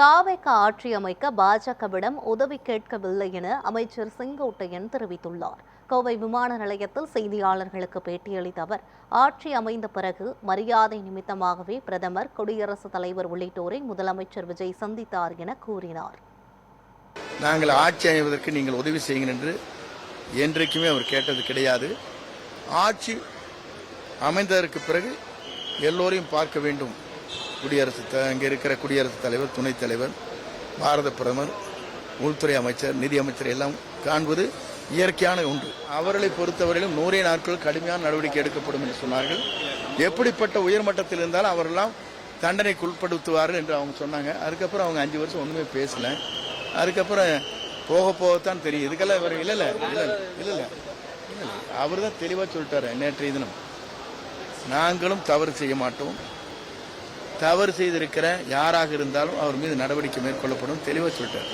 தாவேக ஆட்சி அமைக்க பாஜகவிடம் உதவி கேட்கவில்லை என அமைச்சர் செங்கோட்டையன் தெரிவித்துள்ளார். கோவை விமான நிலையத்தில் செய்தியாளர்களுக்கு பேட்டியளித்த அவர், ஆட்சி அமைந்த பிறகு மரியாதை நிமித்தமாகவே பிரதமர், குடியரசுத் தலைவர் உள்ளிட்டோரை முதலமைச்சர் விஜய் சந்தித்தார் என கூறினார். நாங்கள் ஆட்சி அமைவதற்கு நீங்கள் உதவி செய்யுங்கள் என்று என்றைக்குமே அவர் கேட்டது கிடையாது. ஆட்சி அமைந்ததற்கு பிறகு எல்லோரையும் பார்க்க வேண்டும். இங்கே இருக்கிற குடியரசுத் தலைவர், துணைத் தலைவர், பாரத பிரதமர், உள்துறை அமைச்சர், நிதி அமைச்சர் எல்லாம் காண்பது இயற்கையான ஒன்று. அவர்களை பொறுத்தவரையிலும் 100 நாட்கள் கடுமையான நடவடிக்கை எடுக்கப்படும் என்று சொன்னார்கள். எப்படிப்பட்ட உயர்மட்டத்தில் இருந்தாலும் அவரெல்லாம் தண்டனைக்கு உட்படுத்துவார்கள் என்று அவங்க சொன்னாங்க. அதுக்கப்புறம் அவங்க 5 வருஷம் ஒன்றுமே பேசல. அதுக்கப்புறம் போகத்தான் தெரியும். இதுக்கெல்லாம் இவர் இல்லை அவர் தான் தெளிவாக சொல்லிட்டாரு. நேற்றைய தினம் நாங்களும் தவறு செய்ய மாட்டோம், தவறு செய்திருக்கிற யாராக இருந்தாலும் அவர் மீது நடவடிக்கை மேற்கொள்ளப்படும் தெளிவாக சொல்லிட்டார்.